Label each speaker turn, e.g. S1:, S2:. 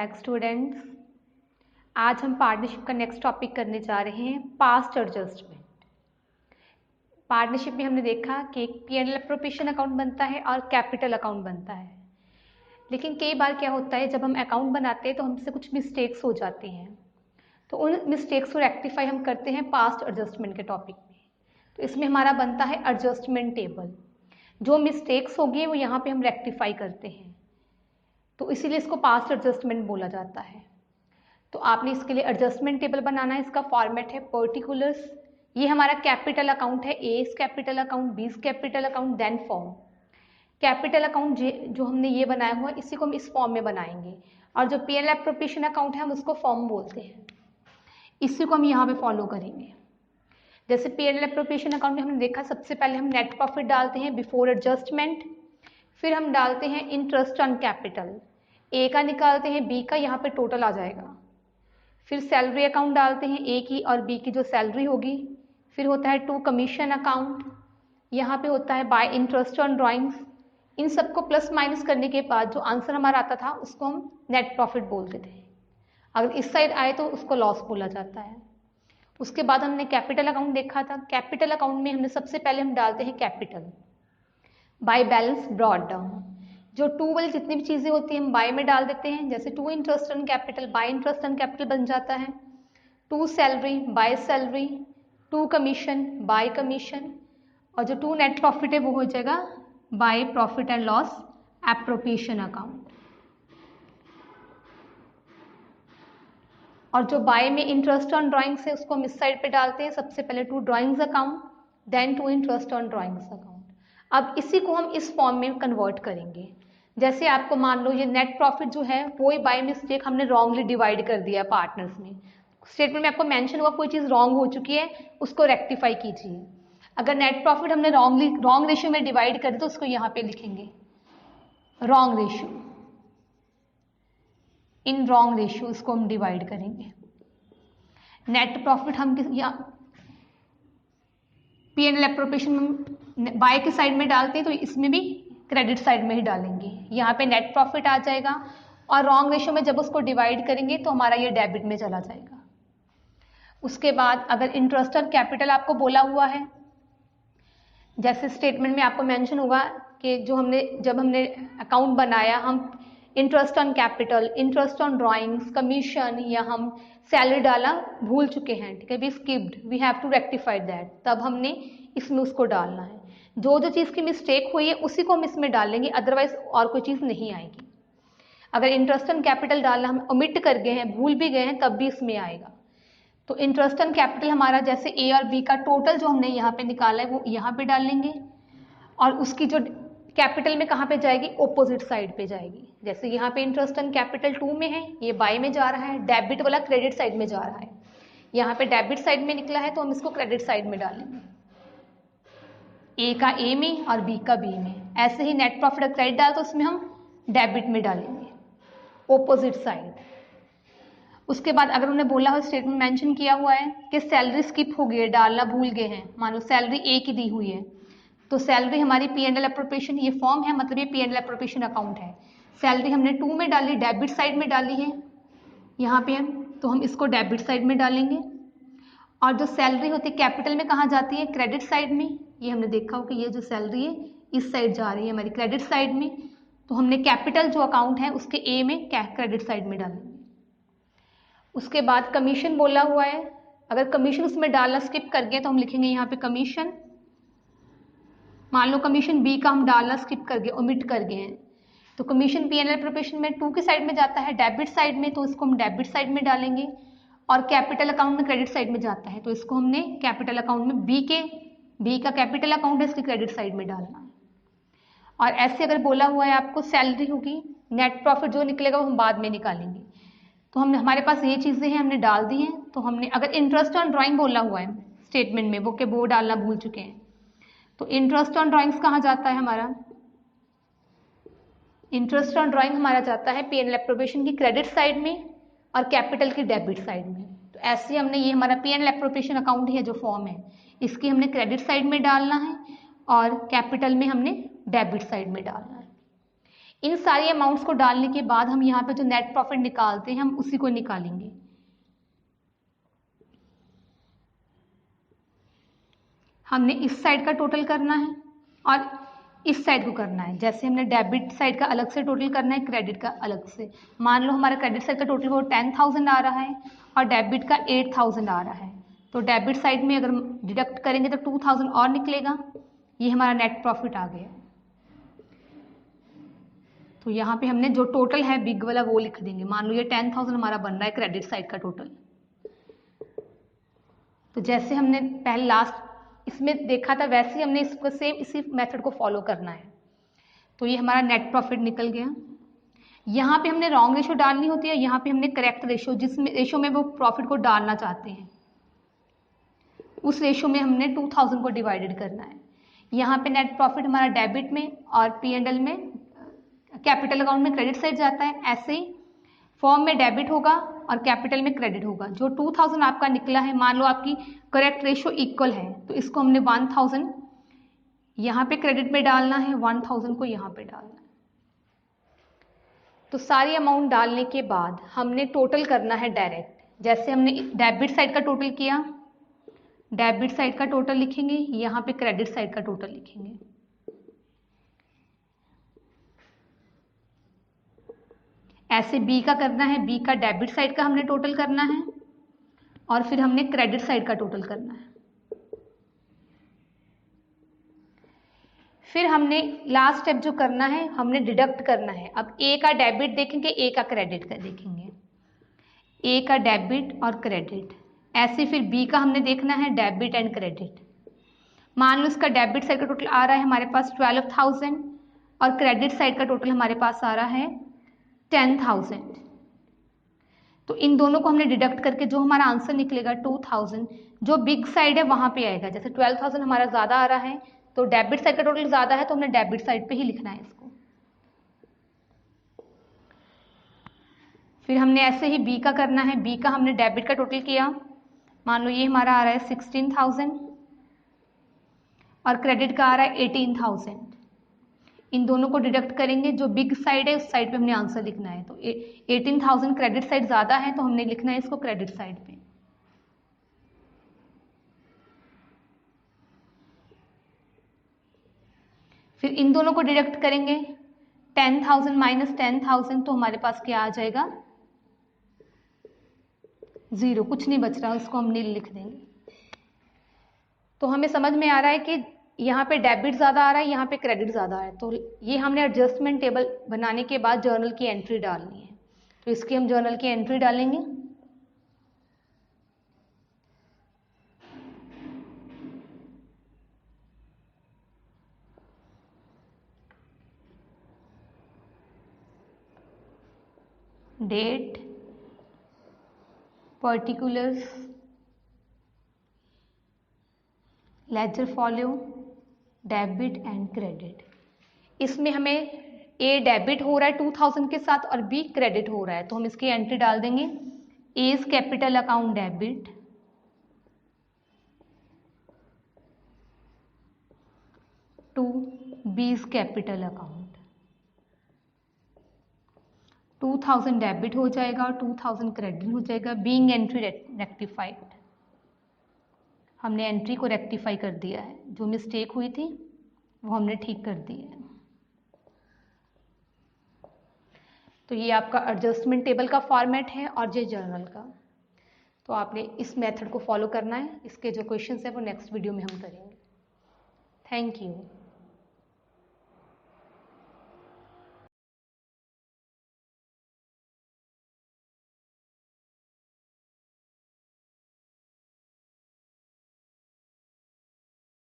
S1: Back students. आज हम partnership का नेक्स्ट टॉपिक करने जा रहे हैं, पास्ट एडजस्टमेंट। पार्टनरशिप में हमने देखा कि एक P&L एप्रोप्रिएशन अकाउंट बनता है और कैपिटल अकाउंट बनता है। लेकिन कई बार क्या होता है, जब हम अकाउंट बनाते हैं तो हमसे कुछ मिस्टेक्स हो जाती हैं, तो उन मिस्टेक्स को रेक्टिफाई हम करते हैं पास्ट एडजस्टमेंट के टॉपिक में। तो इसमें हमारा बनता है एडजस्टमेंट टेबल। जो मिस्टेक्स होगी वो यहाँ पे हम रेक्टिफाई करते हैं, तो इसीलिए इसको पास्ट एडजस्टमेंट बोला जाता है। तो आपने इसके लिए एडजस्टमेंट टेबल बनाना है। इसका फॉर्मेट है पर्टिकुलर्स। ये हमारा कैपिटल अकाउंट है, A is capital account, B is capital account, then form. Capital account जो हमने ये बनाया हुआ है, इसी को हम इस फॉर्म में बनाएंगे, और जो P&L एप्रोप्रिएशन अकाउंट है हम उसको फॉर्म बोलते हैं। इसी को हम यहाँ पे फॉलो करेंगे। जैसे P&L एप्रोप्रिएशन अकाउंट में हमने देखा, सबसे पहले हम नेट प्रॉफिट डालते हैं बिफोर एडजस्टमेंट, फिर हम डालते हैं इंटरेस्ट ऑन कैपिटल, ए का निकालते हैं, बी का यहाँ पे टोटल आ जाएगा। फिर सैलरी अकाउंट डालते हैं, ए की और बी की जो सैलरी होगी। फिर होता है टू कमीशन अकाउंट, यहाँ पे होता है बाय इंटरेस्ट ऑन ड्राइंग्स। इन सबको प्लस माइनस करने के बाद जो आंसर हमारा आता था उसको हम नेट प्रॉफिट बोलते थे। अगर इस साइड आए तो उसको लॉस बोला जाता है। उसके बाद हमने कैपिटल अकाउंट देखा था। कैपिटल अकाउंट में हमने सबसे पहले हम डालते हैं capital by balance brought down. जो टू वाली जितनी भी चीज़ें होती हैं हम बाय में डाल देते हैं। जैसे to interest on capital, by interest on capital बन जाता है। To salary by salary, to commission by commission, और जो टू नेट प्रॉफिट है वो हो जाएगा by profit and loss appropriation account. और जो बाय में इंटरेस्ट ऑन ड्राइंग्स है उसको हम इस साइड पे डालते हैं। सबसे पहले to drawings account, then to interest on drawings account. अब इसी को हम इस फॉर्म में कन्वर्ट करेंगे। जैसे आपको मान लो ये नेट प्रॉफिट जो है वो ही बाय मिस्टेक हमने रॉन्गली डिवाइड कर दिया पार्टनर्स में। स्टेटमेंट में आपको मेंशन होगा कोई चीज़ रॉन्ग हो चुकी है, उसको रेक्टिफाई कीजिए। अगर नेट प्रॉफिट हमने रॉन्ग रेशियो में डिवाइड कर दिया तो उसको यहाँ पे लिखेंगे wrong ratio, in wrong ratio इसको हम डिवाइड करेंगे। नेट प्रॉफिट हम P&L एप्रोप्रिएशन में बाय के साइड में डालते हैं तो इसमें भी क्रेडिट साइड में ही डालेंगे। यहाँ पे नेट प्रॉफिट आ जाएगा, और रॉन्ग रेशियो में जब उसको डिवाइड करेंगे तो हमारा ये डेबिट में चला जाएगा। उसके बाद अगर इंटरेस्ट ऑन कैपिटल आपको बोला हुआ है, जैसे स्टेटमेंट में आपको मेंशन होगा कि जब हमने अकाउंट बनाया हम interest on capital, interest on drawings, commission या हम सैलरी डाला भूल चुके हैं, ठीक है, we skipped, we have to rectify that, तब हमने इसमें उसको डालना है। जो चीज़ की मिस्टेक हुई है उसी को हम इसमें डालेंगे, अदरवाइज और कोई चीज़ नहीं आएगी। अगर इंटरेस्ट ऑन कैपिटल डालना हम ओमिट कर गए हैं, भूल भी गए हैं, तब भी इसमें आएगा। तो इंटरेस्ट ऑन कैपिटल हमारा जैसे ए और बी का टोटल जो हमने यहाँ पे निकाला है वो यहाँ पे डालेंगे, और उसकी जो कैपिटल में कहाँ पे जाएगी, ऑपोजिट साइड पे जाएगी। जैसे यहाँ पे इंटरेस्ट ऑन कैपिटल 2 में है, ये बाय में जा रहा है, डेबिट वाला क्रेडिट साइड में जा रहा है। यहाँ पे डेबिट साइड में निकला है तो हम इसको क्रेडिट साइड में डालेंगे, ए का ए में और बी का बी में। ऐसे ही नेट प्रॉफिट और क्रेडिट डाल तो उसमें हम डेबिट में डालेंगे, ऑपोजिट साइड। उसके बाद अगर उन्होंने बोला हो, स्टेटमेंट मेंशन किया हुआ है कि सैलरी स्किप हो गई है, डालना भूल गए हैं, मान लो सैलरी ए की दी हुई है, तो सैलरी हमारी P&L एप्रोप्रिएशन, ये फॉर्म है मतलब ये P&L एप्रोप्रिएशन अकाउंट है। सैलरी हमने 2 में डाली, डेबिट साइड में डाली है यहाँ पे, तो हम इसको डेबिट साइड में डालेंगे। और जो सैलरी होती है कैपिटल में कहाँ जाती है, क्रेडिट साइड में। ये हमने देखा हो कि ये जो सैलरी है इस साइड जा रही है हमारी क्रेडिट साइड में, तो हमने कैपिटल जो अकाउंट है उसके ए में क्रेडिट साइड में डालेंगे। उसके बाद कमीशन बोला हुआ है, अगर कमीशन उसमें डालना स्किप कर गए तो हम लिखेंगे यहाँ पे कमीशन। मान लो कमीशन बी का हम डालना स्किप कर गए, ओमिट कर गए हैं, तो कमीशन P&L एप्रोप्रिएशन में 2 की साइड में जाता है, डेबिट साइड में, तो इसको हम डेबिट साइड में डालेंगे। और कैपिटल अकाउंट में क्रेडिट साइड में जाता है, तो इसको हमने कैपिटल अकाउंट में बी का कैपिटल अकाउंट है इसकी क्रेडिट साइड में डालना है। और ऐसे अगर बोला हुआ है आपको सैलरी होगी, नेट प्रॉफिट जो निकलेगा वो हम बाद में निकालेंगे। तो हमारे पास ये चीज़ें हैं, हमने डाल दी हैं। तो हमने अगर इंटरेस्ट ऑन ड्राइंग बोला हुआ है स्टेटमेंट में, वो डालना भूल चुके हैं, तो इंटरेस्ट ऑन ड्राइंग्स कहाँ जाता है हमारा, इंटरेस्ट ऑन ड्राइंग हमारा जाता है P&L एप्रोप्रिएशन की क्रेडिट साइड में और कैपिटल की डेबिट साइड में। तो ऐसे हमने, ये हमारा P&L एप्रोप्रिएशन अकाउंट है जो फॉर्म है, इसकी हमने क्रेडिट साइड में डालना है और कैपिटल में हमने डेबिट साइड में डालना है। इन सारी अमाउंट्स को डालने के बाद हम यहाँ पे जो नेट प्रॉफिट निकालते हैं हम उसी को निकालेंगे। हमने इस साइड का टोटल करना है और इस साइड को करना है। जैसे हमने डेबिट साइड का अलग से टोटल करना है, क्रेडिट का अलग से। मान लो हमारा क्रेडिट साइड का टोटल वो 10,000 आ रहा है और डेबिट का 8,000 आ रहा है, तो डेबिट साइड में अगर डिडक्ट करेंगे तो 2,000 और निकलेगा। ये हमारा नेट प्रॉफिट आ गया। तो यहाँ पे हमने जो टोटल है बिग वाला वो लिख देंगे। मान लो ये 10,000 हमारा बन रहा है क्रेडिट साइड का टोटल। तो जैसे हमने पहले लास्ट इसमें देखा था वैसे ही हमने इसको सेम इसी मेथड को फॉलो करना है। तो ये हमारा नेट प्रॉफिट निकल गया। यहाँ पे हमने रॉन्ग रेशो डालनी होती है, यहाँ पे हमने करेक्ट रेशो, जिस रेशो में वो प्रॉफिट को डालना चाहते हैं उस रेशो में हमने 2,000 को डिवाइडेड करना है। यहाँ पे नेट प्रॉफिट हमारा डेबिट में और P&L में कैपिटल अकाउंट में क्रेडिट साइड जाता है। ऐसे ही फॉर्म में डेबिट होगा और कैपिटल में क्रेडिट होगा। जो 2,000 आपका निकला है, मान लो आपकी करेक्ट रेशो इक्वल है तो इसको हमने 1,000 यहाँ पे क्रेडिट में डालना है, 1,000 को यहाँ पे डालना है। तो सारी अमाउंट डालने के बाद हमने टोटल करना है डायरेक्ट। जैसे हमने डेबिट साइड का टोटल किया, डेबिट साइड का टोटल लिखेंगे, यहाँ पे क्रेडिट साइड का टोटल लिखेंगे। ऐसे बी का करना है, बी का डेबिट साइड का हमने टोटल करना है और फिर हमने क्रेडिट साइड का टोटल करना है। फिर हमने लास्ट स्टेप जो करना है हमने डिडक्ट करना है। अब ए का डेबिट देखेंगे, ए का क्रेडिट का देखेंगे, ए का डेबिट और क्रेडिट। ऐसे फिर बी का हमने देखना है डेबिट एंड क्रेडिट। मान लो इसका डेबिट साइड का टोटल आ रहा है हमारे पास 12,000 और क्रेडिट साइड का टोटल हमारे पास आ रहा है 10,000। तो इन दोनों को हमने डिडक्ट करके जो हमारा आंसर निकलेगा 2,000, जो बिग साइड है वहां पे आएगा। जैसे 12,000 हमारा ज्यादा आ रहा है तो डेबिट साइड का टोटल ज्यादा है तो हमने डेबिट साइड पे ही लिखना है इसको। फिर हमने ऐसे ही बी का करना है, बी का हमने डेबिट का टोटल किया। मान लो ये हमारा आ रहा है 16,000 और क्रेडिट का आ रहा है 18,000। इन दोनों को डिडक्ट करेंगे, जो बिग साइड है उस साइड पे हमने आंसर लिखना है। तो 18,000 क्रेडिट साइड ज्यादा है तो हमने लिखना है इसको क्रेडिट साइड पे। फिर इन दोनों को डिडक्ट करेंगे, 10,000 माइनस 10,000 तो हमारे पास क्या आ जाएगा 0, कुछ नहीं बच रहा, इसको हम नील लिख देंगे। तो हमें समझ में आ रहा है कि यहाँ पे डेबिट ज़्यादा आ रहा है, यहाँ पे क्रेडिट ज़्यादा है। तो ये हमने एडजस्टमेंट टेबल बनाने के बाद जर्नल की एंट्री डालनी है। तो इसकी हम जर्नल की एंट्री डालेंगे। Date, particulars, ledger folio, debit and credit. इसमें हमें ए डेबिट हो रहा है 2,000 के साथ और बी क्रेडिट हो रहा है, तो हम इसकी एंट्री डाल देंगे। A is capital account debit, to B is capital account. 2,000 debit हो जाएगा और 2,000 क्रेडिट हो जाएगा। बीइंग एंट्री रेक्टिफाइड, हमने एंट्री को रेक्टिफाई कर दिया है, जो मिस्टेक हुई थी वो हमने ठीक कर दी है। तो ये आपका एडजस्टमेंट टेबल का फॉर्मेट है और ये जर्नल का। तो आपने इस मेथड को फॉलो करना है। इसके जो क्वेश्चंस है वो नेक्स्ट वीडियो में हम करेंगे। Thank you.